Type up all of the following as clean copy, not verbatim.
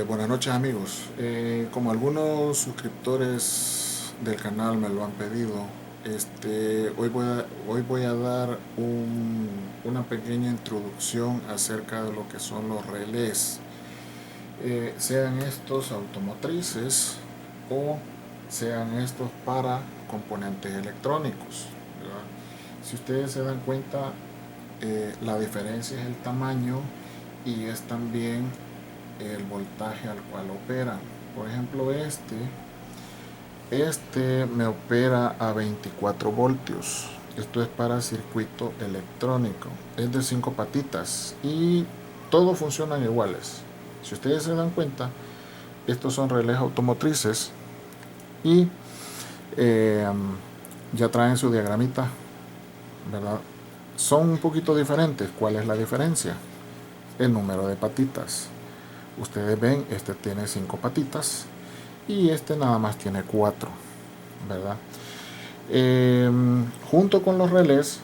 Buenas noches amigos. Como algunos suscriptores del canal me lo han pedido, hoy voy a dar una pequeña introducción acerca de lo que son los relés, sean estos automotrices o sean estos para componentes electrónicos, ¿verdad? Si ustedes se dan cuenta, la diferencia es el tamaño y es también el voltaje al cual opera. Por ejemplo, este me opera a 24 voltios. Esto es para circuito electrónico. Es de 5 patitas y todos funcionan iguales. Si ustedes se dan cuenta, estos son relés automotrices y eh, ya traen su diagramita, ¿verdad? Son un poquito diferentes. ¿Cuál es la diferencia? El número de patitas. Ustedes ven, este tiene 5 patitas y este nada más tiene 4, ¿verdad? Eh, Junto con los relés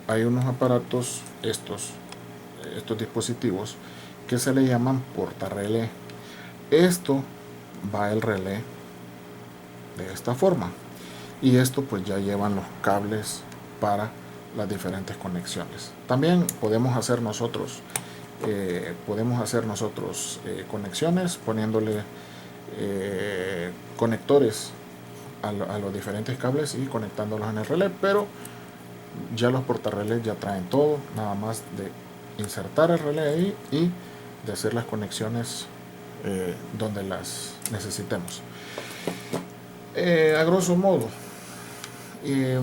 hay unos aparatos, estos dispositivos que se le llaman portarrelé. Esto va el relé de esta forma y esto pues ya llevan los cables para las diferentes conexiones. También podemos hacer nosotros conexiones poniéndole conectores a los diferentes cables y conectándolos en el relé, pero ya los portarrelés ya traen todo, nada más de insertar el relé ahí y de hacer las conexiones donde las necesitemos. A grosso modo, eh,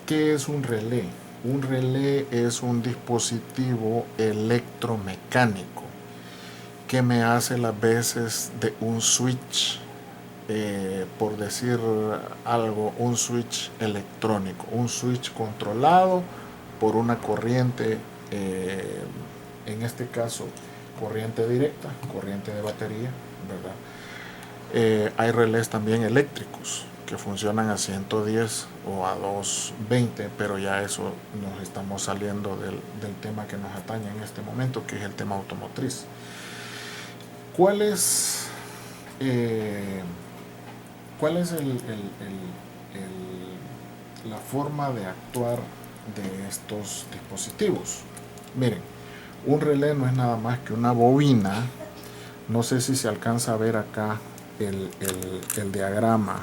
¿qué es un relé? Un relé es un dispositivo electromecánico que me hace las veces de un switch, por decir algo, un switch electrónico, un switch controlado por una corriente, en este caso corriente directa, corriente de batería, ¿verdad? Hay relés también eléctricos que funcionan a 110 o a 220, pero ya eso nos estamos saliendo del tema que nos atañe en este momento, que es el tema automotriz. ¿Cuál es, eh, cuál es la forma de actuar de estos dispositivos? Miren, un relé no es nada más que una bobina. No sé si se alcanza a ver acá el diagrama,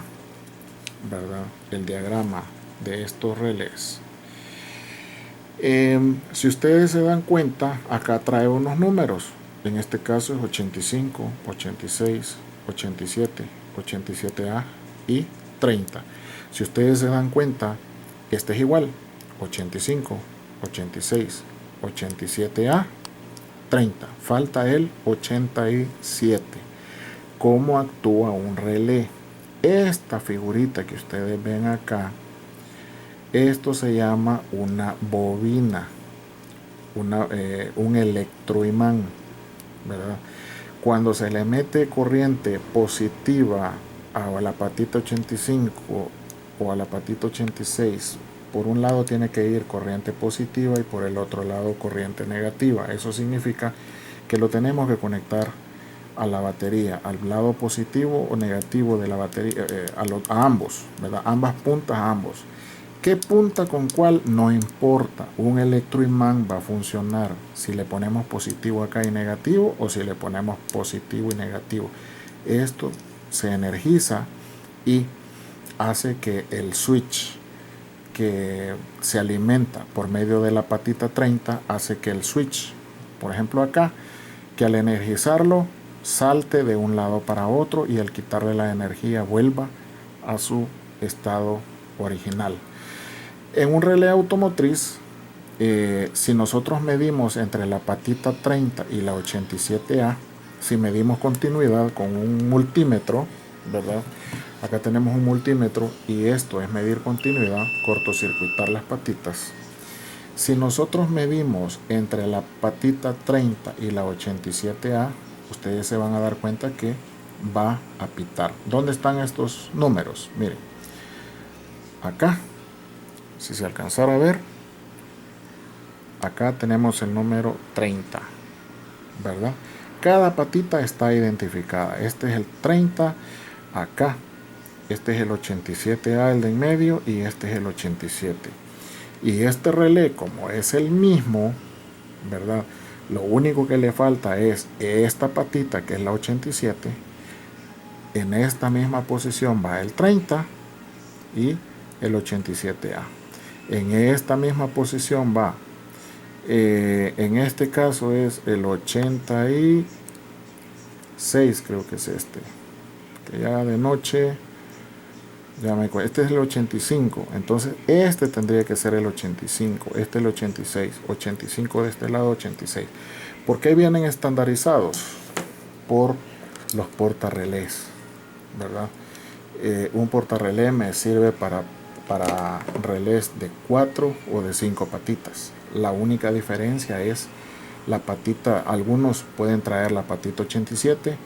¿verdad? El diagrama de estos relés. Si ustedes se dan cuenta, acá trae unos números. En este caso es 85, 86, 87, 87A y 30. Si ustedes se dan cuenta, este es igual. 85, 86, 87A, 30. Falta el 87. ¿Cómo actúa un relé? Esta figurita que ustedes ven acá, esto se llama una bobina, un electroimán, ¿verdad? Cuando se le mete corriente positiva a la patita 85 o a la patita 86, por un lado tiene que ir corriente positiva y por el otro lado corriente negativa. Eso significa que lo tenemos que conectar a la batería, al lado positivo o negativo de la batería, a ambos, ¿verdad? Ambas puntas a ambos. ¿Qué punta con cuál? No importa. Un electroimán va a funcionar si le ponemos positivo acá y negativo o si le ponemos positivo y negativo. Esto se energiza y hace que el switch que se alimenta por medio de la patita 30 hace que el switch, por ejemplo acá, que al energizarlo salte de un lado para otro y al quitarle la energía vuelva a su estado original. En un relé automotriz, si nosotros medimos entre la patita 30 y la 87A, si medimos continuidad con un multímetro, ¿verdad? Acá tenemos un multímetro y esto es medir continuidad, cortocircuitar las patitas. Si nosotros medimos entre la patita 30 y la 87A, ustedes se van a dar cuenta que va a pitar. ¿Dónde están estos números? Miren, acá, si se alcanzara a ver, acá tenemos el número 30, ¿verdad? Cada patita está identificada. Este es el 30 acá. Este es el 87A, el de en medio, y este es el 87. Y este relé, como es el mismo, ¿verdad? Lo único que le falta es esta patita, que es la 87. En esta misma posición va el 30 y el 87A. En esta misma posición va, en este caso es el 86, creo que es este. Que ya de noche, este es el 85, entonces este tendría que ser el 85, este el 86, 85 de este lado, 86. ¿Por qué vienen estandarizados? Por los portarrelés, ¿verdad? Un portarrelé me sirve para relés de 4 o de 5 patitas. La única diferencia es la patita. Algunos pueden traer la patita 87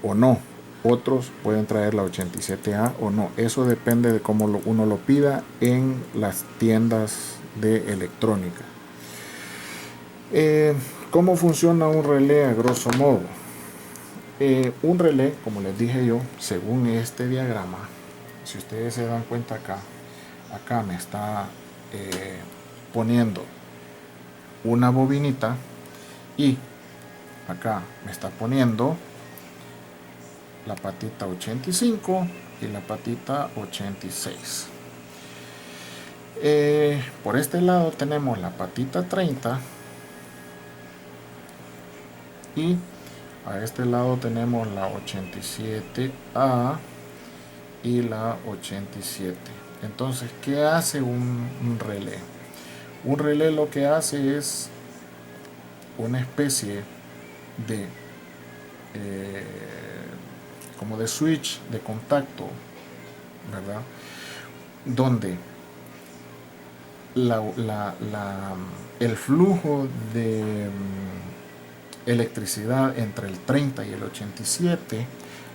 o no. Otros pueden traer la 87A o no. Eso depende de cómo uno lo pida en las tiendas de electrónica. ¿Cómo funciona un relé a grosso modo? Un relé, como les dije yo, según este diagrama, si ustedes se dan cuenta acá me está poniendo una bobinita y acá me está poniendo la patita 85 y la patita 86. Por este lado tenemos la patita 30 y a este lado tenemos la 87A y la 87. Entonces, ¿qué hace un relé? Un relé lo que hace es una especie de como de switch de contacto, ¿verdad? Donde el flujo de electricidad entre el 30 y el 87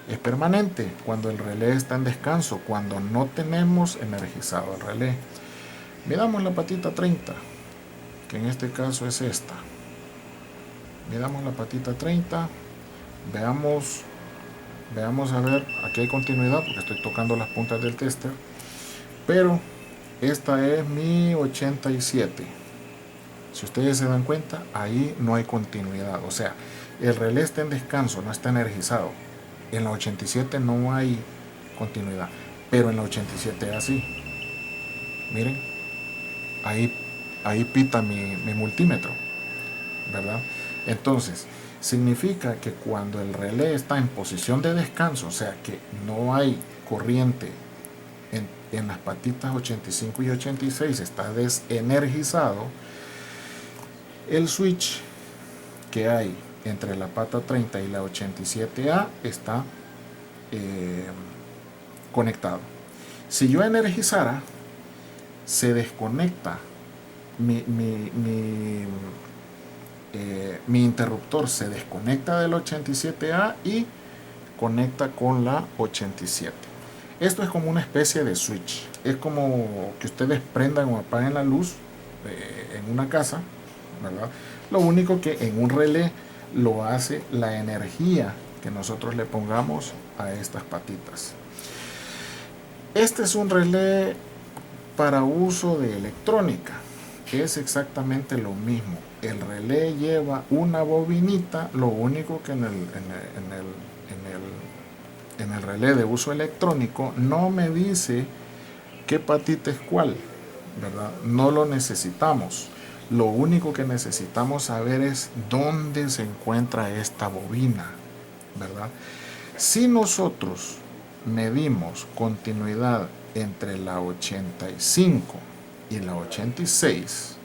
es permanente cuando el relé está en descanso, cuando no tenemos energizado el relé. Miramos la patita 30, que en este caso es esta. Miramos la patita 30, veamos a ver, aquí hay continuidad porque estoy tocando las puntas del tester, pero esta es mi 87. Si ustedes se dan cuenta, ahí no hay continuidad, o sea, el relé está en descanso, no está energizado. En la 87 no hay continuidad, pero en la 87 así. Miren, ahí pita mi multímetro, ¿verdad? Entonces, significa que cuando el relé está en posición de descanso, o sea que no hay corriente en las patitas 85 y 86, está desenergizado, el switch que hay entre la pata 30 y la 87A está conectado. Si yo energizara, se desconecta mi interruptor, se desconecta del 87A y conecta con la 87. Esto es como una especie de switch. Es como que ustedes prendan o apaguen la luz en una casa, ¿verdad? Lo único que en un relé lo hace la energía que nosotros le pongamos a estas patitas. Este es un relé para uso de electrónica. Es exactamente lo mismo. El relé lleva una bobinita, lo único que en el relé de uso electrónico no me dice qué patita es cuál, ¿verdad? No lo necesitamos. Lo único que necesitamos saber es dónde se encuentra esta bobina, ¿verdad? Si nosotros medimos continuidad entre la 85 y la 86,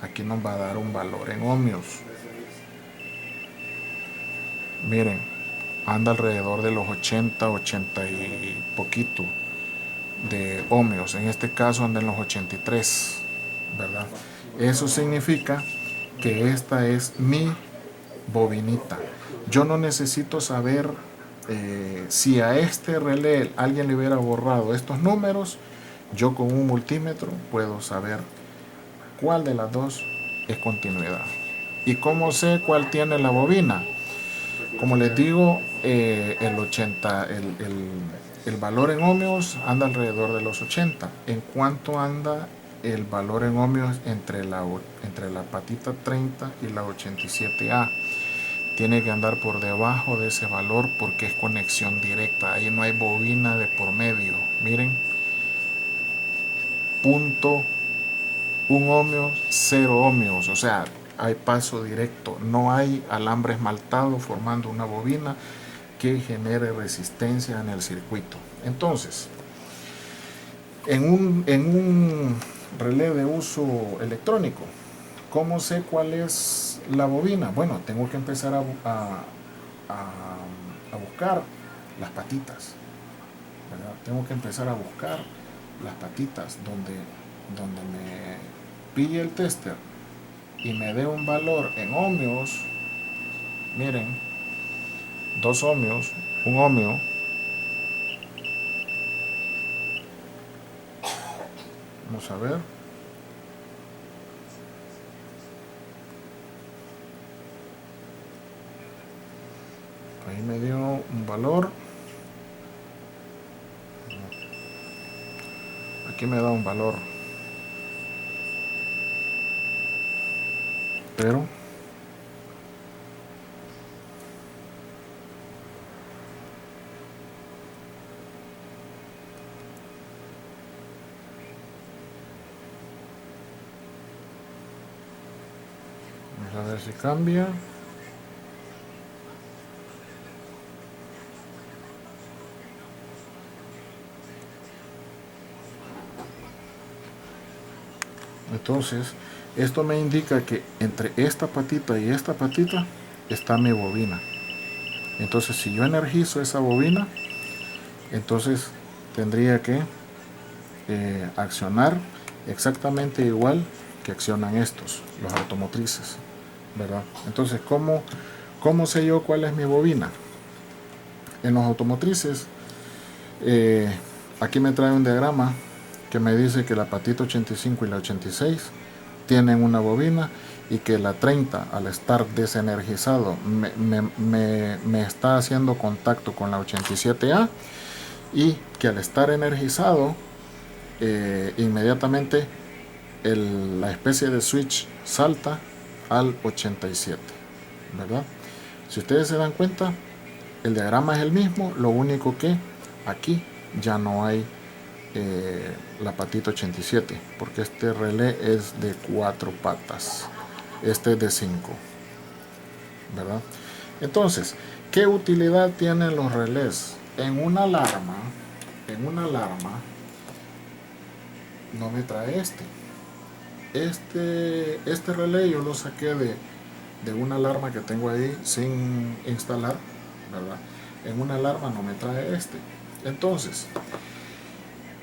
aquí nos va a dar un valor en ohmios. Miren, anda alrededor de los 80 y poquito de ohmios. En este caso anda en los 83, ¿verdad? Eso significa que esta es mi bobinita. Yo no necesito saber si a este relé alguien le hubiera borrado estos números. Yo con un multímetro puedo saber cuál de las dos es continuidad. ¿Y cómo sé cuál tiene la bobina? Como les digo, el valor en ohmios anda alrededor de los 80. ¿En cuánto anda el valor en ohmios entre la patita 30 y la 87A? Tiene que andar por debajo de ese valor porque es conexión directa. Ahí no hay bobina de por medio. Miren, punto 1 ohmio, 0 ohmios. O sea, hay paso directo. No hay alambre esmaltado formando una bobina que genere resistencia en el circuito. Entonces, en un relé de uso electrónico, ¿cómo sé cuál es la bobina? Bueno, tengo que empezar a buscar las patitas, ¿verdad? Tengo que empezar a buscar las patitas donde me pille el tester y me dé un valor en ohmios. Miren, 2 ohmios, 1 ohmio. Vamos a ver. Ahí me dio un valor. Aquí me da un valor. Pero vamos a ver si cambia. Entonces, esto me indica que entre esta patita y esta patita está mi bobina. Entonces, si yo energizo esa bobina, entonces tendría que accionar exactamente igual que accionan estos, los automotrices, ¿verdad? Entonces, ¿cómo sé yo cuál es mi bobina? En los automotrices, aquí me trae un diagrama que me dice que la patita 85 y la 86 tienen una bobina y que la 30 al estar desenergizado me está haciendo contacto con la 87A y que al estar energizado inmediatamente la especie de switch salta al 87, ¿verdad? Si ustedes se dan cuenta, el diagrama es el mismo, lo único que aquí ya no hay la patita 87, porque este relé es de 4 patas, este es de 5, ¿verdad? Entonces, ¿qué utilidad tienen los relés? En una alarma no me trae este relé yo lo saqué de una alarma que tengo ahí sin instalar, ¿verdad? En una alarma no me trae entonces,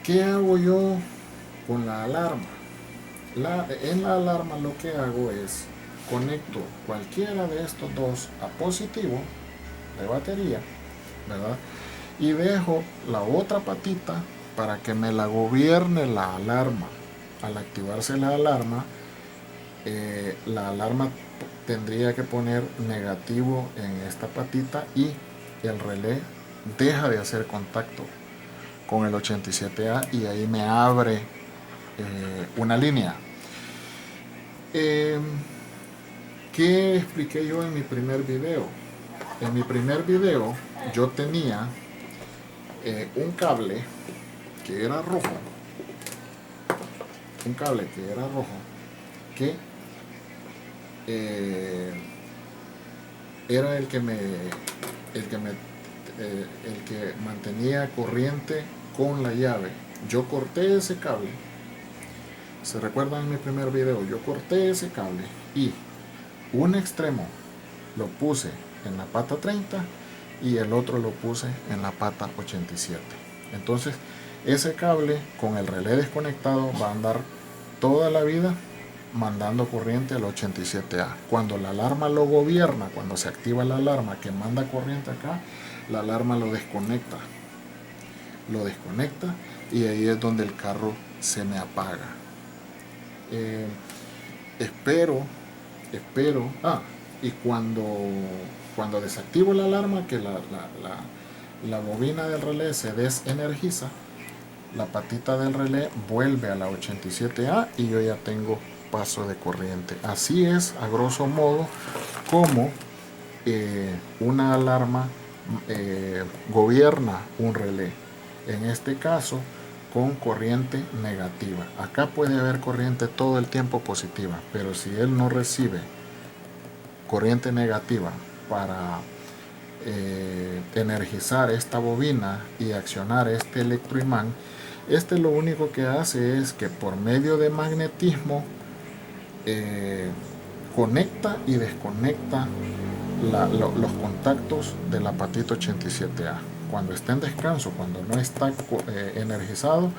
¿qué hago yo con la alarma? En la alarma lo que hago es conecto cualquiera de estos dos a positivo de batería, ¿verdad? Y dejo la otra patita para que me la gobierne la alarma. Al activarse la alarma tendría que poner negativo en esta patita y el relé deja de hacer contacto con el 87A y ahí me abre una línea. ¿Qué expliqué yo en mi primer video? En mi primer video yo tenía un cable que era rojo, que era el que mantenía corriente con la llave. Yo corté ese cable. ¿Se recuerdan en mi primer video? Yo corté ese cable y un extremo lo puse en la pata 30 y el otro lo puse en la pata 87. Entonces, ese cable con el relé desconectado va a andar toda la vida mandando corriente al 87A. Cuando la alarma lo gobierna, cuando se activa la alarma que manda corriente acá, la alarma lo desconecta y ahí es donde el carro se me apaga. Espero y Cuando desactivo la alarma, que la bobina del relé se desenergiza, la patita del relé vuelve a la 87A y yo ya tengo paso de corriente. Así es, a grosso modo, como una alarma gobierna un relé. En este caso, con corriente negativa. Acá puede haber corriente todo el tiempo positiva, pero si él no recibe corriente negativa para energizar esta bobina y accionar este electroimán, este lo único que hace es que por medio de magnetismo conecta y desconecta los contactos de la patita 87A. Cuando está en descanso, cuando no está energizado,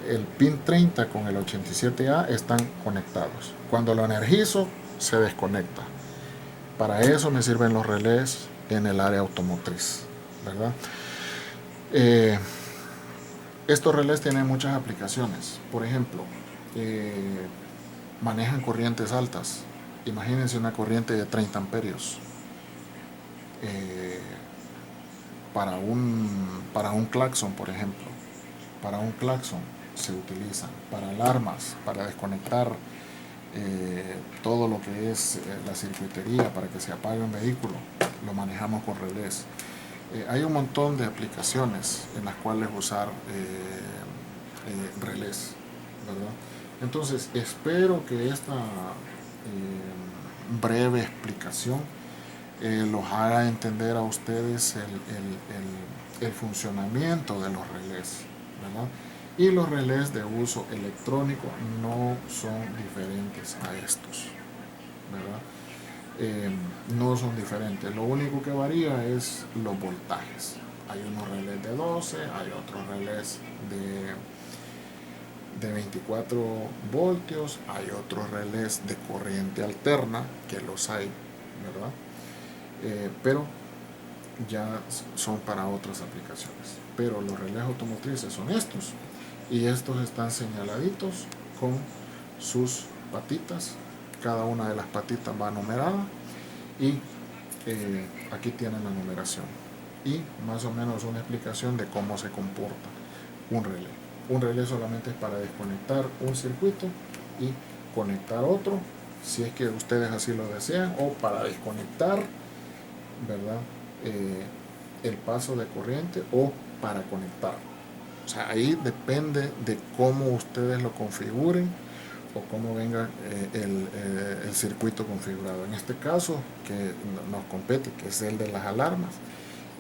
el pin 30 con el 87A están conectados. Cuando lo energizo, se desconecta. Para eso me sirven los relés en el área automotriz, ¿verdad? Estos relés tienen muchas aplicaciones. Por ejemplo, manejan corrientes altas. Imagínense una corriente de 30 amperios. Para un claxon, por ejemplo. Para un claxon se utilizan. Para alarmas, para desconectar todo lo que es la circuitería, para que se apague un vehículo, lo manejamos con relés. Hay un montón de aplicaciones en las cuales usar relés, ¿verdad? Entonces, espero que esta breve explicación los haga entender a ustedes el funcionamiento de los relés, ¿verdad? Y los relés de uso electrónico no son diferentes a estos, ¿verdad? No son diferentes. Lo único que varía es los voltajes. Hay unos relés de 12, hay otros relés de 24 voltios, hay otros relés de corriente alterna, que los hay, ¿verdad? Pero ya son para otras aplicaciones. Pero los relés automotrices son estos, y estos están señaladitos con sus patitas. Cada una de las patitas va numerada y aquí tienen la numeración y más o menos una explicación de cómo se comporta un relé. Un relé solamente es para desconectar un circuito y conectar otro, si es que ustedes así lo desean, o para desconectar, ¿verdad? El paso de corriente, o para conectar. O sea, ahí depende de cómo ustedes lo configuren o cómo venga el circuito configurado. En este caso que nos compete, que es el de las alarmas,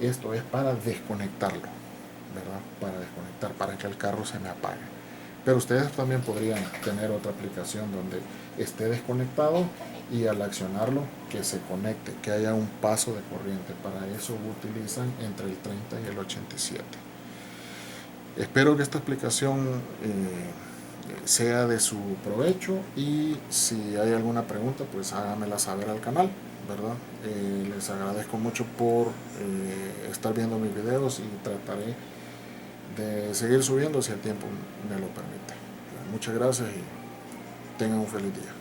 esto es para desconectarlo, ¿verdad? Para desconectar, para que el carro se me apague. Pero ustedes también podrían tener otra aplicación donde esté desconectado y al accionarlo que se conecte, que haya un paso de corriente. Para eso utilizan entre el 30 y el 87. Espero que esta explicación sea de su provecho, y si hay alguna pregunta, pues háganmela saber al canal, ¿verdad? Les agradezco mucho por estar viendo mis videos, y trataré de seguir subiendo si el tiempo me lo permite. Muchas gracias y tengan un feliz día.